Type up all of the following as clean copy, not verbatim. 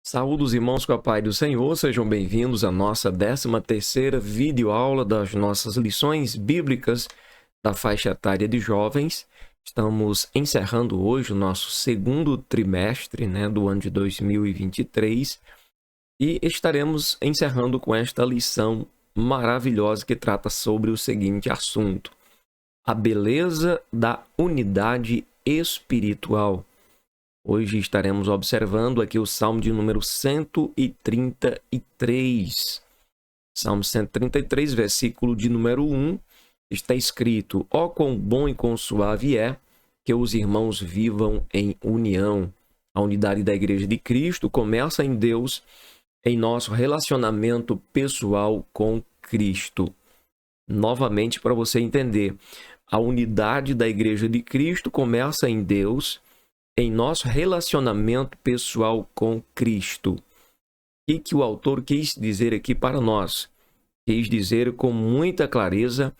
Saúde os irmãos com a paz do Senhor, sejam bem-vindos à nossa 13ª videoaula das nossas lições bíblicas da faixa etária de jovens. Estamos encerrando hoje o nosso segundo trimestre, do ano de 2023 e estaremos encerrando com esta lição maravilhosa que trata sobre o seguinte assunto: a beleza da unidade espiritual. Hoje estaremos observando aqui o Salmo de número 133. Salmo 133, versículo de número 1, está escrito: ó quão bom e quão suave é que os irmãos vivam em união. A unidade da Igreja de Cristo começa em Deus, em nosso relacionamento pessoal com Cristo. Novamente, para você entender, a unidade da Igreja de Cristo começa em Deus, em nosso relacionamento pessoal com Cristo. O que o autor quis dizer aqui para nós? Quis dizer com muita clareza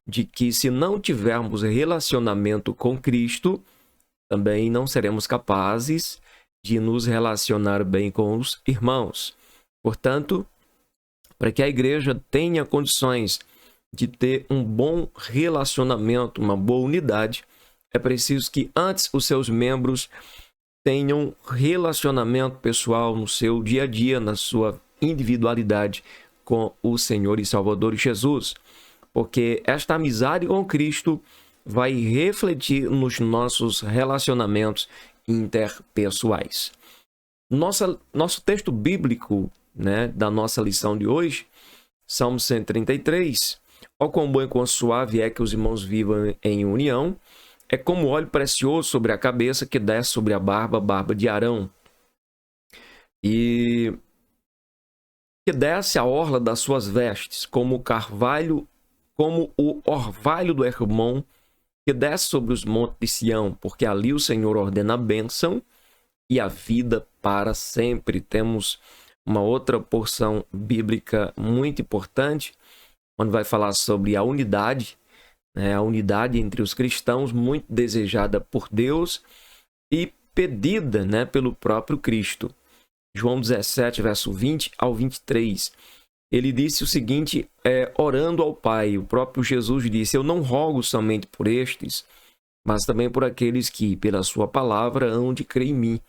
de que se não tivermos relacionamento com Cristo, também não seremos capazes de nos relacionar bem com os irmãos. Portanto, para que a igreja tenha condições de ter um bom relacionamento, uma boa unidade, é preciso que antes os seus membros tenham relacionamento pessoal no seu dia a dia, na sua individualidade com o Senhor e Salvador Jesus. Porque esta amizade com Cristo vai refletir nos nossos relacionamentos interpessoais. Nosso texto bíblico, da nossa lição de hoje, Salmo 133, ó quão bom e quão suave é que os irmãos vivam em união, é como óleo precioso sobre a cabeça que desce sobre a barba de Arão, e que desce a orla das suas vestes, como o orvalho do Hermon, que desce sobre os montes de Sião, porque ali o Senhor ordena a bênção e a vida para sempre. Temos uma outra porção bíblica muito importante, onde vai falar sobre a unidade, a unidade entre os cristãos, muito desejada por Deus e pedida pelo próprio Cristo. João 17, verso 20 ao 23. Ele disse o seguinte, orando ao Pai. O próprio Jesus disse: eu não rogo somente por estes, mas também por aqueles que, pela sua palavra, hão de crer em mim,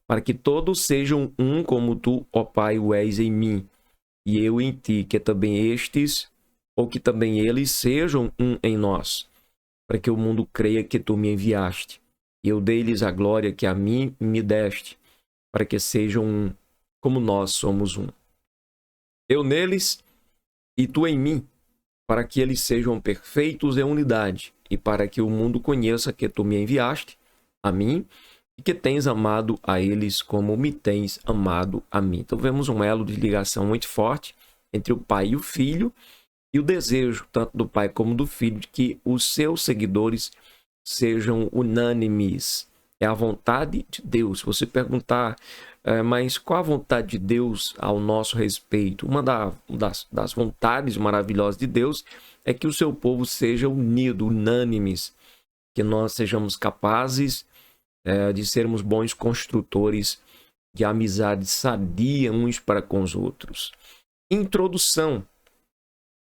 para que todos sejam um como tu, ó Pai, o és em mim, e eu em ti, que também estes, ou que também eles sejam um em nós, para que o mundo creia que tu me enviaste. E eu dei-lhes a glória que a mim me deste, para que sejam um, como nós somos um. Eu neles e tu em mim, para que eles sejam perfeitos em unidade, e para que o mundo conheça que tu me enviaste a mim, e que tens amado a eles como me tens amado a mim. Então vemos um elo de ligação muito forte entre o Pai e o Filho, e o desejo, tanto do Pai como do Filho, de que os seus seguidores sejam unânimes. É a vontade de Deus. Se você perguntar, mas qual a vontade de Deus ao nosso respeito? Uma das vontades maravilhosas de Deus é que o seu povo seja unido, unânimes, que nós sejamos capazes de sermos bons construtores de amizade sadia uns para com os outros. Introdução.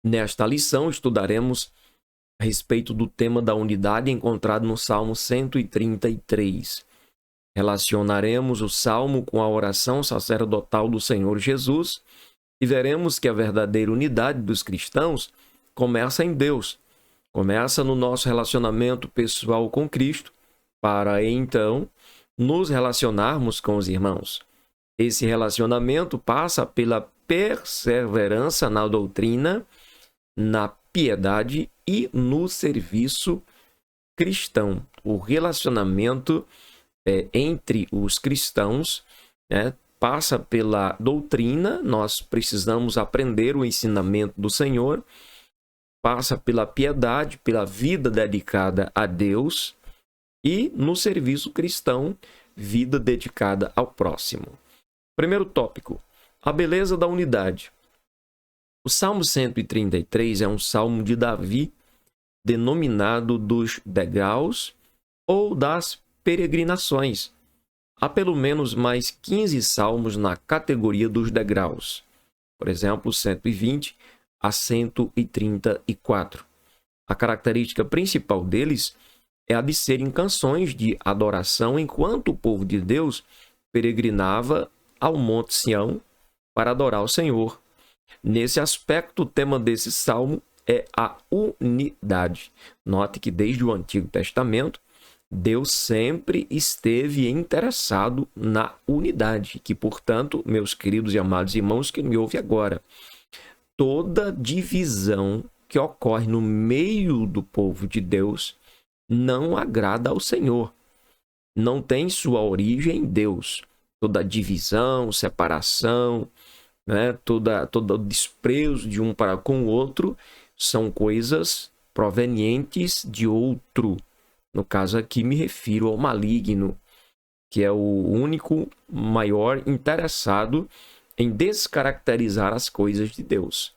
Nesta lição, estudaremos a respeito do tema da unidade encontrado no Salmo 133. Relacionaremos o Salmo com a oração sacerdotal do Senhor Jesus e veremos que a verdadeira unidade dos cristãos começa em Deus, começa no nosso relacionamento pessoal com Cristo, para então nos relacionarmos com os irmãos. Esse relacionamento passa pela perseverança na doutrina, na piedade e no serviço cristão. O relacionamento entre os cristãos passa pela doutrina, nós precisamos aprender o ensinamento do Senhor, passa pela piedade, pela vida dedicada a Deus, e no serviço cristão, vida dedicada ao próximo. Primeiro tópico, a beleza da unidade. O Salmo 133 é um salmo de Davi, denominado dos degraus ou das peregrinações. há pelo menos mais 15 salmos na categoria dos degraus. Por exemplo, 120 a 134. A característica principal deles é a de serem canções de adoração enquanto o povo de Deus peregrinava ao Monte Sião para adorar o Senhor. Nesse aspecto, o tema desse salmo é a unidade. Note que desde o Antigo Testamento, Deus sempre esteve interessado na unidade, que, portanto, meus queridos e amados irmãos que me ouvem agora, toda divisão que ocorre no meio do povo de Deus não agrada ao Senhor. Não tem sua origem em Deus. Toda divisão, separação, né, todo desprezo de um para com o outro são coisas provenientes de outro. No caso aqui me refiro ao maligno, que é o único maior interessado em descaracterizar as coisas de Deus.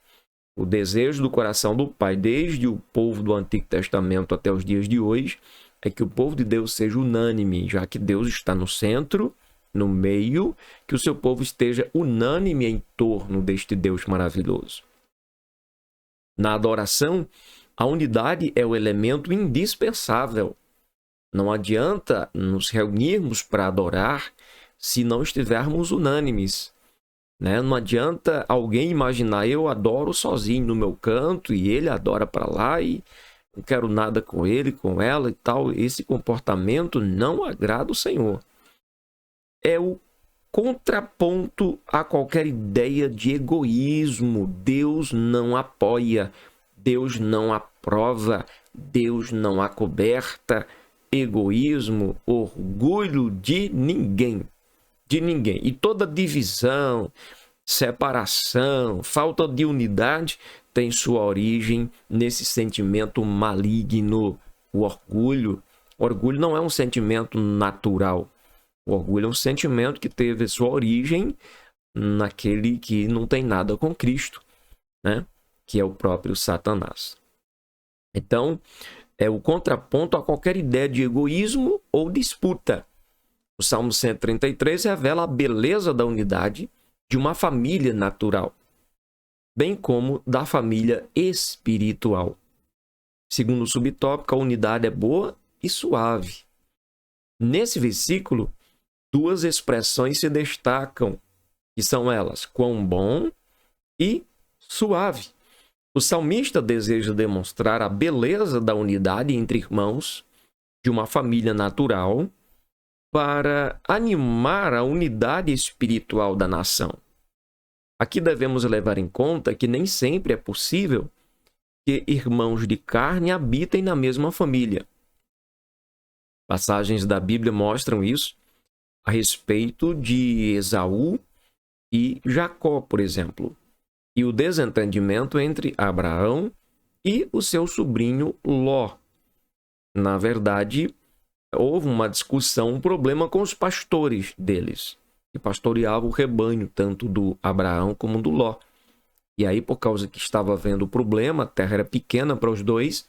O desejo do coração do Pai, desde o povo do Antigo Testamento até os dias de hoje, é que o povo de Deus seja unânime, já que Deus está no centro, no meio, que o seu povo esteja unânime em torno deste Deus maravilhoso. Na adoração, a unidade é o elemento indispensável. Não adianta nos reunirmos para adorar se não estivermos unânimes. Não adianta alguém imaginar, eu adoro sozinho no meu canto e ele adora para lá e não quero nada com ele, com ela e tal. Esse comportamento não agrada o Senhor. É o contraponto a qualquer ideia de egoísmo. Deus não apoia, Deus não aprova, Deus não acoberta egoísmo, orgulho de ninguém. De ninguém. E toda divisão, separação, falta de unidade tem sua origem nesse sentimento maligno, o orgulho. O orgulho não é um sentimento natural. O orgulho é um sentimento que teve sua origem naquele que não tem nada com Cristo, né? Que é o próprio Satanás. Então, é o contraponto a qualquer ideia de egoísmo ou disputa. O Salmo 133 revela a beleza da unidade de uma família natural, bem como da família espiritual. Segundo o subtópico, a unidade é boa e suave. Nesse versículo, duas expressões se destacam, que são elas, quão bom e suave. O salmista deseja demonstrar a beleza da unidade entre irmãos de uma família natural para animar a unidade espiritual da nação. Aqui devemos levar em conta que nem sempre é possível que irmãos de carne habitem na mesma família. Passagens da Bíblia mostram isso a respeito de Esaú e Jacó, por exemplo, e o desentendimento entre Abraão e o seu sobrinho Ló. Na verdade, houve uma discussão, um problema com os pastores deles, que pastoreavam o rebanho, tanto do Abraão como do Ló. E aí, por causa que estava havendo problema, a terra era pequena para os dois,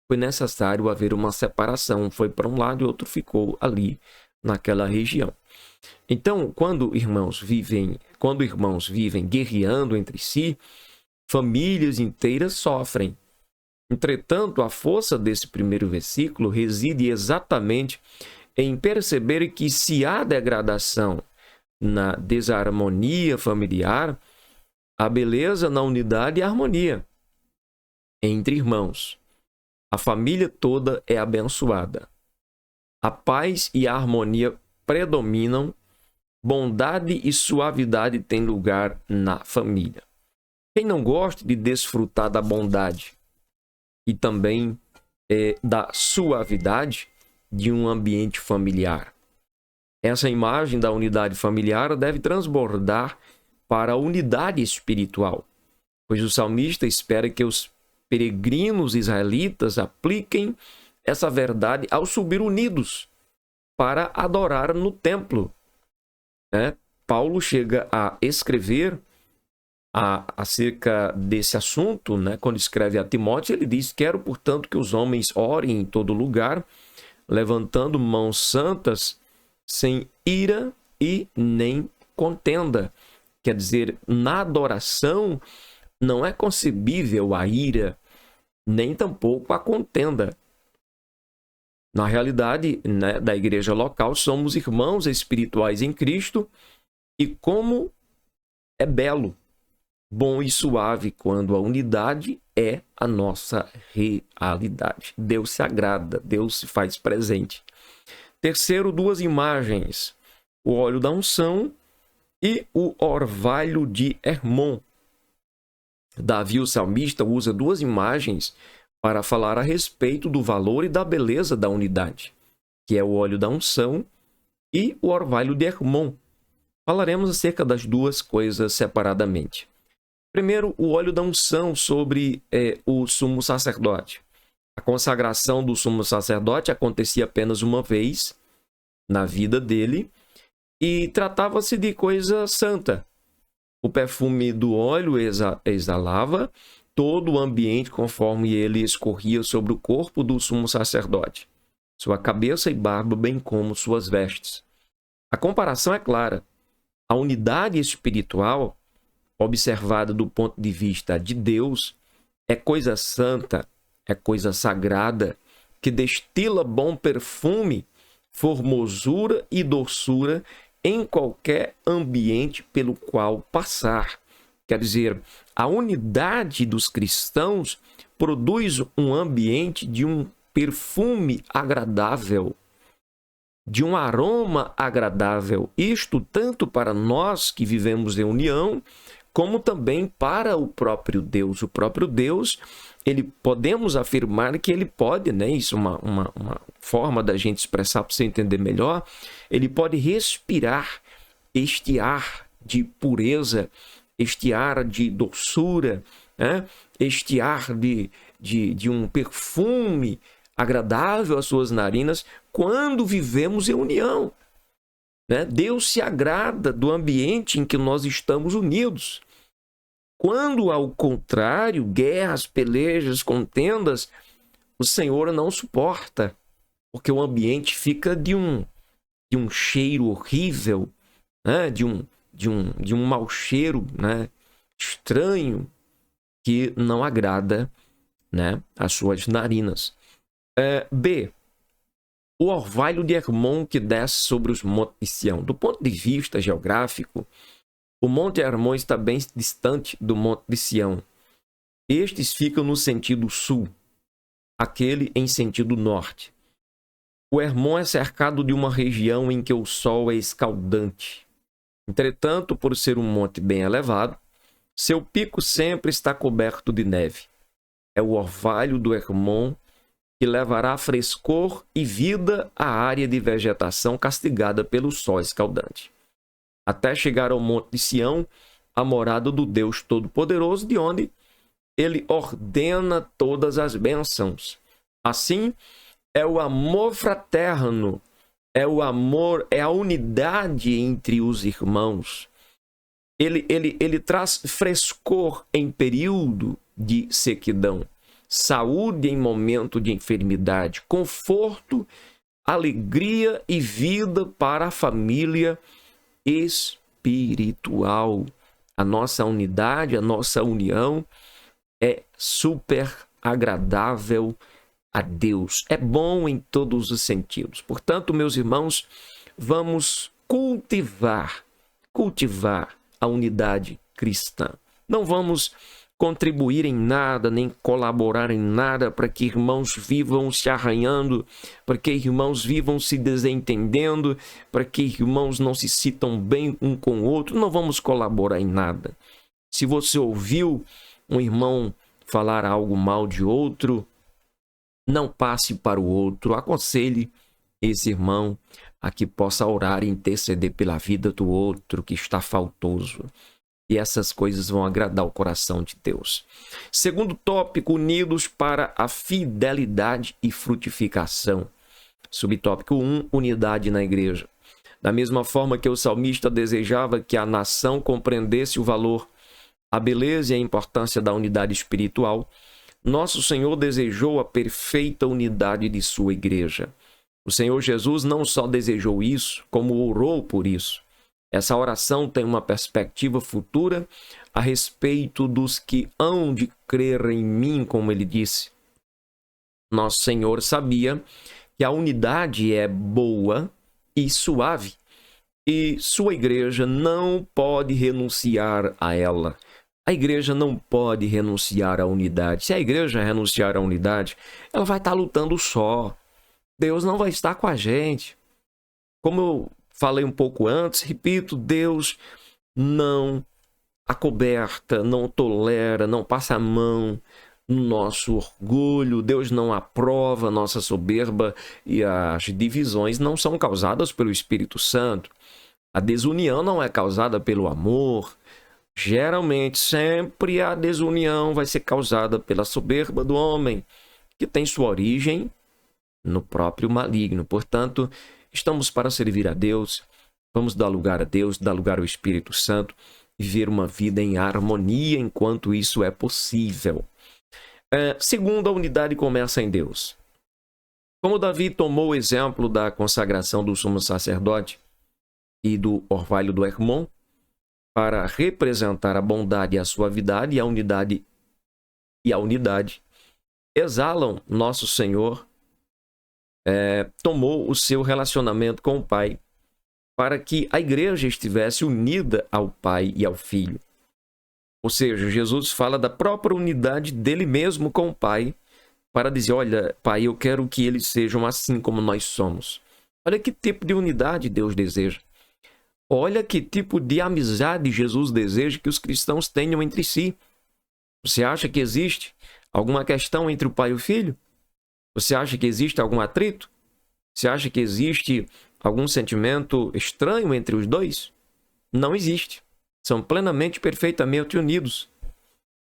foi necessário haver uma separação. Um foi para um lado e o outro ficou ali, naquela região. Então, quando irmãos vivem guerreando entre si, famílias inteiras sofrem. Entretanto, a força desse primeiro versículo reside exatamente em perceber que se há degradação na desarmonia familiar, há beleza na unidade e harmonia entre irmãos. A família toda é abençoada. A paz e a harmonia predominam, bondade e suavidade têm lugar na família. Quem não gosta de desfrutar da bondade e também da suavidade de um ambiente familiar? Essa imagem da unidade familiar deve transbordar para a unidade espiritual, pois o salmista espera que os peregrinos israelitas apliquem essa verdade ao subir unidos para adorar no templo. Paulo chega a escrever acerca desse assunto, quando escreve a Timóteo, ele diz: quero, portanto, que os homens orem em todo lugar, levantando mãos santas sem ira e nem contenda. Quer dizer, na adoração não é concebível a ira, nem tampouco a contenda. Na realidade, né, da igreja local, somos irmãos espirituais em Cristo, e como é belo, bom e suave quando a unidade é a nossa realidade. Deus se agrada, Deus se faz presente. Terceiro, duas imagens: o óleo da unção e o orvalho de Hermon. Davi, o salmista, usa duas imagens para falar a respeito do valor e da beleza da unidade, que é o óleo da unção e o orvalho de Hermon. Falaremos acerca das duas coisas separadamente. Primeiro, o óleo da unção sobre o sumo sacerdote. A consagração do sumo sacerdote acontecia apenas uma vez na vida dele e tratava-se de coisa santa. O perfume do óleo exalava todo o ambiente conforme ele escorria sobre o corpo do sumo sacerdote, sua cabeça e barba, bem como suas vestes. A comparação é clara. A unidade espiritual, observada do ponto de vista de Deus, é coisa santa, é coisa sagrada, que destila bom perfume, formosura e doçura em qualquer ambiente pelo qual passar. Quer dizer, a unidade dos cristãos produz um ambiente de um perfume agradável, de um aroma agradável. Isto tanto para nós que vivemos em união, como também para o próprio Deus. O próprio Deus, podemos afirmar que ele pode, né? Isso é uma forma da gente expressar para você entender melhor. Ele pode respirar este ar de pureza, este ar de doçura, né? Este ar de um perfume agradável às suas narinas quando vivemos em união. Né? Deus se agrada do ambiente em que nós estamos unidos. Quando, ao contrário, guerras, pelejas, contendas, o Senhor não suporta, porque o ambiente fica de um cheiro horrível, né? de um mau cheiro, né? Estranho, que não agrada, né? As suas narinas. B. O orvalho de Hermon que desce sobre os montes de Sião. Do ponto de vista geográfico, o Monte Hermon está bem distante do Monte de Sião. Estes ficam no sentido sul, aquele em sentido norte. O Hermon é cercado de uma região em que o sol é escaldante. Entretanto, por ser um monte bem elevado, seu pico sempre está coberto de neve. É o orvalho do Hermon que levará frescor e vida à área de vegetação castigada pelo sol escaldante, até chegar ao Monte de Sião, a morada do Deus Todo-Poderoso, de onde ele ordena todas as bênçãos. Assim, é o amor fraterno, é o amor, é a unidade entre os irmãos. Ele traz frescor em período de sequidão, saúde em momento de enfermidade, conforto, alegria e vida para a família espiritual. A nossa unidade, a nossa união é super agradável a Deus. É bom em todos os sentidos. Portanto, meus irmãos, vamos cultivar a unidade cristã. Não vamos contribuir em nada, nem colaborar em nada para que irmãos vivam se arranhando, para que irmãos vivam se desentendendo, para que irmãos não se sintam bem um com o outro. Não vamos colaborar em nada. Se você ouviu um irmão falar algo mal de outro, não passe para o outro, aconselhe esse irmão a que possa orar e interceder pela vida do outro que está faltoso. E essas coisas vão agradar o coração de Deus. Segundo tópico, unidos para a fidelidade e frutificação. Subtópico 1, unidade na igreja. Da mesma forma que o salmista desejava que a nação compreendesse o valor, a beleza e a importância da unidade espiritual, nosso Senhor desejou a perfeita unidade de sua igreja. O Senhor Jesus não só desejou isso, como orou por isso. Essa oração tem uma perspectiva futura a respeito dos que hão de crer em mim, como ele disse. Nosso Senhor sabia que a unidade é boa e suave, e sua igreja não pode renunciar a ela. A igreja não pode renunciar à unidade. Se a igreja renunciar à unidade, ela vai estar lutando só. Deus não vai estar com a gente. Como eu falei um pouco antes, repito, Deus não acoberta, não tolera, não passa a mão no nosso orgulho. Deus não aprova a nossa soberba, e as divisões não são causadas pelo Espírito Santo. A desunião não é causada pelo amor. Geralmente, sempre a desunião vai ser causada pela soberba do homem, que tem sua origem no próprio maligno. Portanto, estamos para servir a Deus, vamos dar lugar a Deus, dar lugar ao Espírito Santo e viver uma vida em harmonia enquanto isso é possível. Segundo, a unidade começa em Deus. Como Davi tomou o exemplo da consagração do sumo sacerdote e do orvalho do Hermon para representar a bondade e a suavidade, e a unidade exalam, nosso Senhor tomou o seu relacionamento com o Pai para que a igreja estivesse unida ao Pai e ao Filho. Ou seja, Jesus fala da própria unidade dele mesmo com o Pai para dizer, olha, Pai, eu quero que eles sejam assim como nós somos. Olha que tipo de unidade Deus deseja. Olha que tipo de amizade Jesus deseja que os cristãos tenham entre si. Você acha que existe alguma questão entre o pai e o filho? Você acha que existe algum atrito? Você acha que existe algum sentimento estranho entre os dois? Não existe. São plenamente, perfeitamente unidos.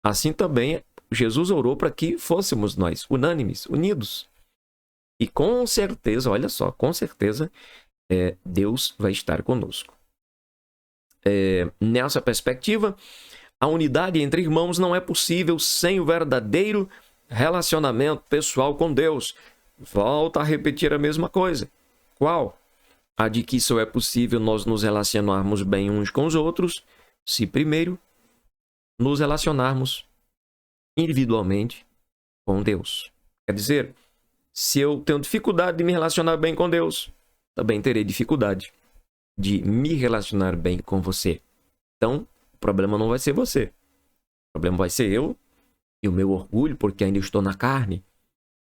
Assim também, Jesus orou para que fôssemos nós, unânimes, unidos. E com certeza, olha só, com certeza, Deus vai estar conosco. Nessa perspectiva, a unidade entre irmãos não é possível sem o verdadeiro relacionamento pessoal com Deus. Volto a repetir a mesma coisa. Qual? A de que só é possível nós nos relacionarmos bem uns com os outros, se primeiro nos relacionarmos individualmente com Deus. Quer dizer, se eu tenho dificuldade de me relacionar bem com Deus, também terei dificuldade de me relacionar bem com você. Então, o problema não vai ser você. O problema vai ser eu e o meu orgulho, porque ainda estou na carne.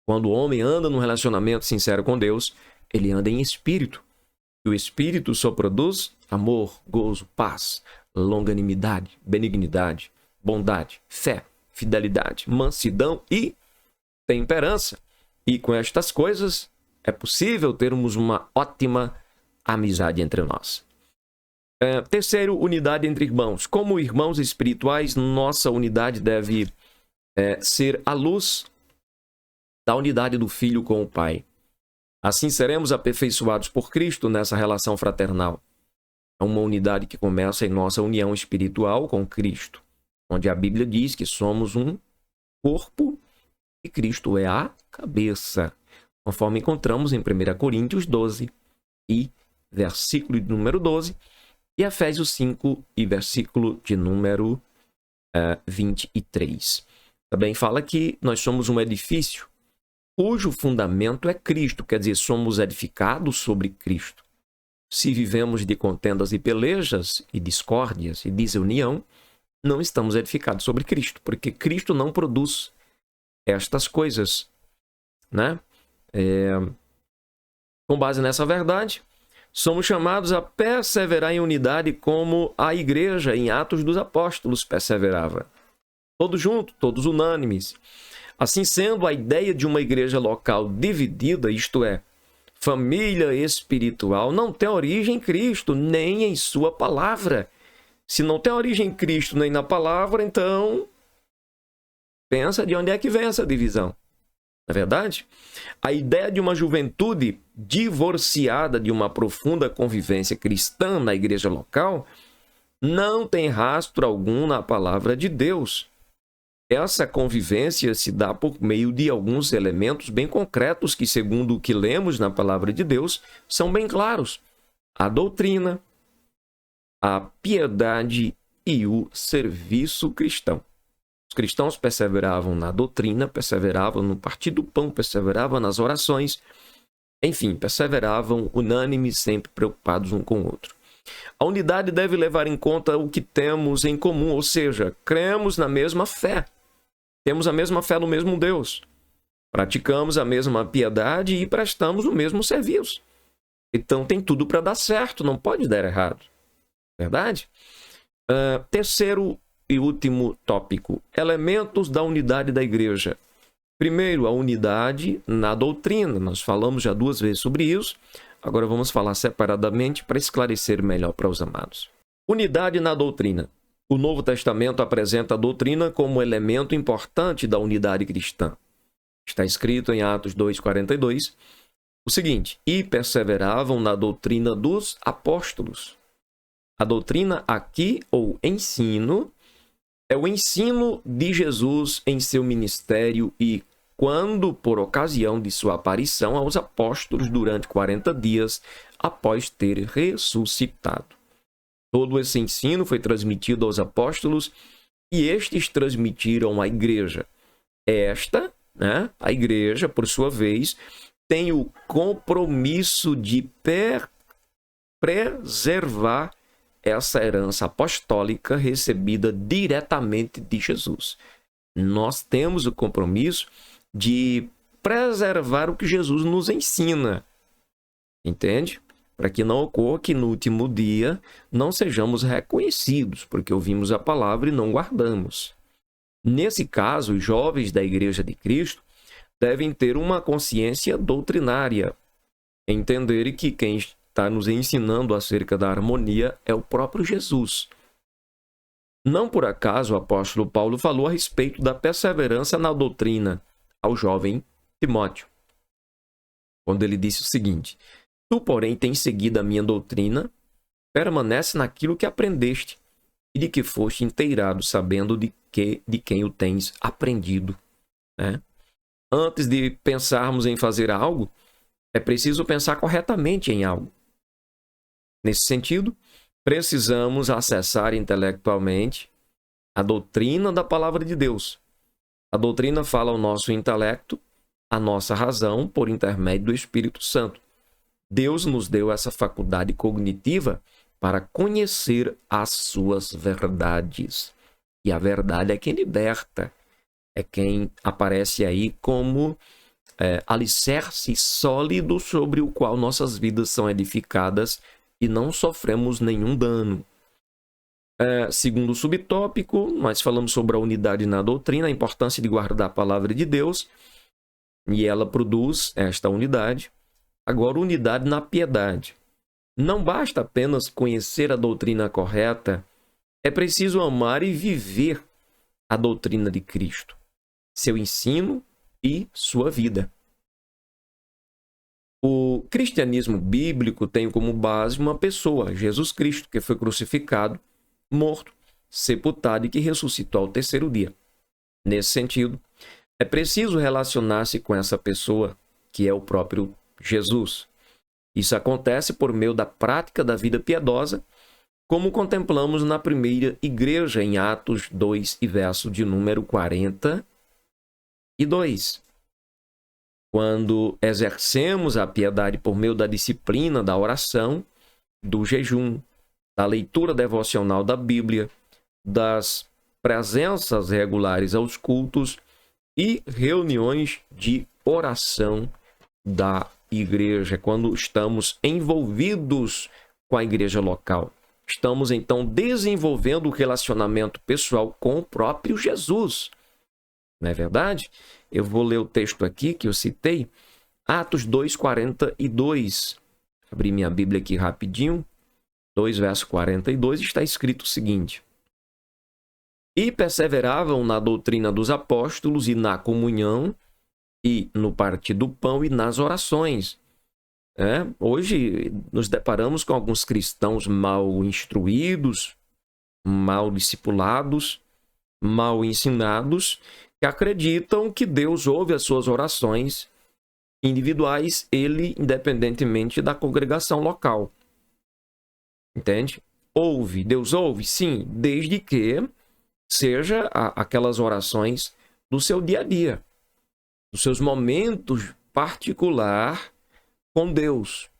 Quando o homem anda num relacionamento sincero com Deus, ele anda em espírito. E o espírito só produz amor, gozo, paz, longanimidade, benignidade, bondade, fé, fidelidade, mansidão e temperança. E com estas coisas é possível termos uma ótima amizade entre nós. Terceiro, unidade entre irmãos. Como irmãos espirituais, nossa unidade deve ser a luz da unidade do Filho com o Pai. Assim seremos aperfeiçoados por Cristo nessa relação fraternal. É uma unidade que começa em nossa união espiritual com Cristo, onde a Bíblia diz que somos um corpo e Cristo é a cabeça, conforme encontramos em 1 Coríntios 12 e versículo de número 12, e Efésios 5 e versículo de número 23. Também fala que nós somos um edifício cujo fundamento é Cristo, quer dizer, somos edificados sobre Cristo. Se vivemos de contendas e pelejas e discórdias e desunião, não estamos edificados sobre Cristo, porque Cristo não produz estas coisas, né? Com base nessa verdade, somos chamados a perseverar em unidade como a igreja em Atos dos Apóstolos perseverava. Todos juntos, todos unânimes. Assim sendo, a ideia de uma igreja local dividida, isto é, família espiritual, não tem origem em Cristo, nem em sua palavra. Se não tem origem em Cristo nem na palavra, então pensa de onde é que vem essa divisão. Não é verdade? A ideia de uma juventude divorciada de uma profunda convivência cristã na igreja local não tem rastro algum na palavra de Deus. essa convivência se dá por meio de alguns elementos bem concretos que, segundo o que lemos na palavra de Deus, são bem claros: a doutrina, a piedade e o serviço cristão. Os cristãos perseveravam na doutrina, perseveravam no partir do pão, perseveravam nas orações, enfim, perseveravam unânimes, sempre preocupados um com o outro. A unidade deve levar em conta o que temos em comum, ou seja, cremos na mesma fé, temos a mesma fé no mesmo Deus, praticamos a mesma piedade e prestamos o mesmo serviço. Então tem tudo para dar certo, não pode dar errado. Verdade? Terceiro e último tópico: elementos da unidade da igreja. Primeiro, a unidade na doutrina. Nós falamos já 2 vezes sobre isso. Agora vamos falar separadamente para esclarecer melhor para os amados. Unidade na doutrina. O Novo Testamento apresenta a doutrina como elemento importante da unidade cristã. Está escrito em Atos 2,42 o seguinte: e perseveravam na doutrina dos apóstolos. A doutrina aqui, ou ensino, é o ensino de Jesus em seu ministério e quando, por ocasião de sua aparição aos apóstolos durante 40 dias após ter ressuscitado. Todo esse ensino foi transmitido aos apóstolos e estes transmitiram à igreja. Esta, a igreja, por sua vez, tem o compromisso de preservar essa herança apostólica recebida diretamente de Jesus. Nós temos o compromisso de preservar o que Jesus nos ensina. Entende? Para que não ocorra que no último dia não sejamos reconhecidos, porque ouvimos a palavra e não guardamos. Nesse caso, os jovens da Igreja de Cristo devem ter uma consciência doutrinária, entender que quem está nos ensinando acerca da harmonia é o próprio Jesus. Não por acaso o apóstolo Paulo falou a respeito da perseverança na doutrina ao jovem Timóteo, quando ele disse o seguinte: tu, porém, tens seguido a minha doutrina, permanece naquilo que aprendeste e de que foste inteirado, sabendo de quem o tens aprendido. Antes de pensarmos em fazer algo, é preciso pensar corretamente em algo. Nesse sentido, precisamos acessar intelectualmente a doutrina da palavra de Deus. A doutrina fala ao nosso intelecto, à nossa razão, por intermédio do Espírito Santo. Deus nos deu essa faculdade cognitiva para conhecer as suas verdades. E a verdade é quem liberta, é quem aparece aí como alicerce sólido sobre o qual nossas vidas são edificadas e não sofremos nenhum dano. Segundo subtópico, nós falamos sobre a unidade na doutrina, a importância de guardar a palavra de Deus, e ela produz esta unidade. Agora, unidade na piedade. Não basta apenas conhecer a doutrina correta, é preciso amar e viver a doutrina de Cristo, seu ensino e sua vida. O cristianismo bíblico tem como base uma pessoa, Jesus Cristo, que foi crucificado, morto, sepultado e que ressuscitou ao 3º dia. Nesse sentido, é preciso relacionar-se com essa pessoa, que é o próprio Jesus. Isso acontece por meio da prática da vida piedosa, como contemplamos na primeira igreja em Atos 2 e verso de número 42. Quando exercemos a piedade por meio da disciplina da oração, do jejum, da leitura devocional da Bíblia, das presenças regulares aos cultos e reuniões de oração da igreja, quando estamos envolvidos com a igreja local. Estamos, então, desenvolvendo o relacionamento pessoal com o próprio Jesus. Não é verdade? Eu vou ler o texto aqui que eu citei, Atos 2:42. Abri minha Bíblia aqui rapidinho. 2, verso 42, está escrito o seguinte: e perseveravam na doutrina dos apóstolos e na comunhão e no partir do pão e nas orações. Hoje nos deparamos com alguns cristãos mal instruídos, mal discipulados, mal ensinados que acreditam que Deus ouve as suas orações individuais, ele independentemente da congregação local. Entende? Ouve, Deus ouve? Sim, desde que seja aquelas orações do seu dia a dia, dos seus momentos particular com Deus.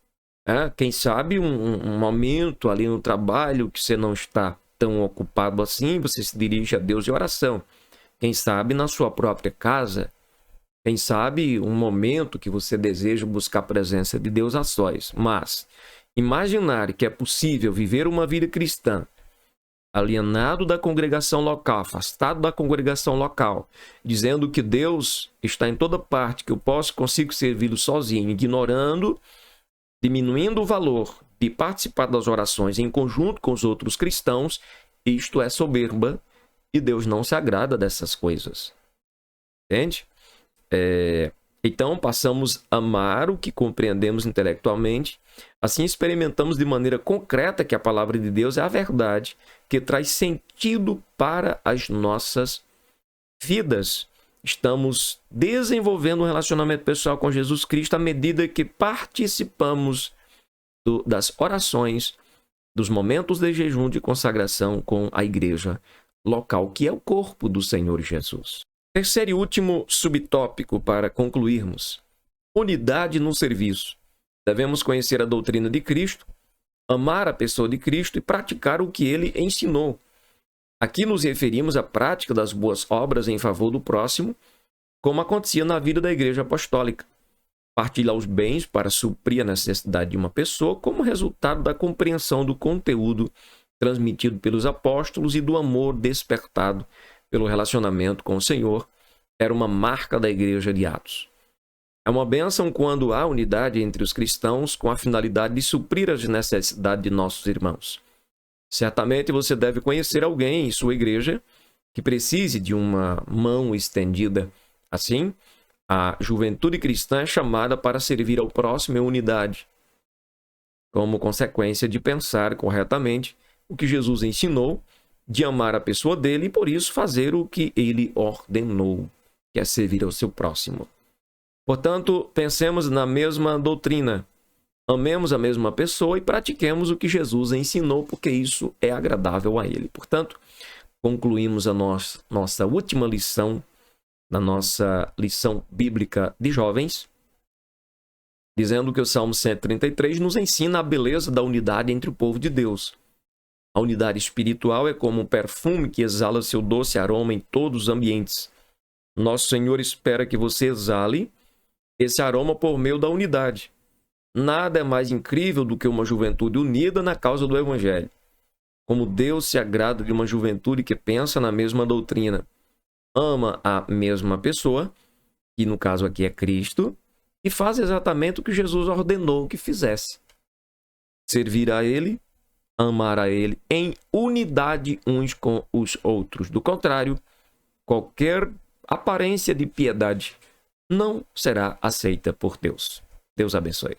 Quem sabe um momento ali no trabalho que você não está tão ocupado assim, você se dirige a Deus em oração. Quem sabe na sua própria casa, quem sabe um momento que você deseja buscar a presença de Deus a sós. Mas imaginar que é possível viver uma vida cristã alienado da congregação local, afastado da congregação local, dizendo que Deus está em toda parte, que eu consigo servi-lo sozinho, ignorando, diminuindo o valor de participar das orações em conjunto com os outros cristãos, isto é soberba e Deus não se agrada dessas coisas. Entende? Então, passamos a amar o que compreendemos intelectualmente. Assim, experimentamos de maneira concreta que a palavra de Deus é a verdade, que traz sentido para as nossas vidas. Estamos desenvolvendo um relacionamento pessoal com Jesus Cristo à medida que participamos das orações, dos momentos de jejum, de consagração com a igreja local, que é o corpo do Senhor Jesus. Terceiro e último subtópico para concluirmos: unidade no serviço. Devemos conhecer a doutrina de Cristo, amar a pessoa de Cristo e praticar o que ele ensinou. Aqui nos referimos à prática das boas obras em favor do próximo, como acontecia na vida da Igreja Apostólica. Partilhar os bens para suprir a necessidade de uma pessoa como resultado da compreensão do conteúdo transmitido pelos apóstolos e do amor despertado pelo relacionamento com o Senhor, era uma marca da Igreja de Atos. É uma bênção quando há unidade entre os cristãos com a finalidade de suprir as necessidades de nossos irmãos. Certamente você deve conhecer alguém em sua igreja que precise de uma mão estendida. Assim, a juventude cristã é chamada para servir ao próximo em unidade, como consequência de pensar corretamente o que Jesus ensinou, de amar a pessoa dele e, por isso, fazer o que ele ordenou, que é servir ao seu próximo. Portanto, pensemos na mesma doutrina, amemos a mesma pessoa e pratiquemos o que Jesus ensinou, porque isso é agradável a ele. Portanto, concluímos a nossa última lição, na nossa lição bíblica de jovens, dizendo que o Salmo 133 nos ensina a beleza da unidade entre o povo de Deus. A unidade espiritual é como um perfume que exala seu doce aroma em todos os ambientes. Nosso Senhor espera que você exale esse aroma por meio da unidade. Nada é mais incrível do que uma juventude unida na causa do Evangelho. Como Deus se agrada de uma juventude que pensa na mesma doutrina, ama a mesma pessoa, que no caso aqui é Cristo, e faz exatamente o que Jesus ordenou que fizesse. Servir a Ele, amar a Ele em unidade uns com os outros. Do contrário, qualquer aparência de piedade não será aceita por Deus. Deus abençoe.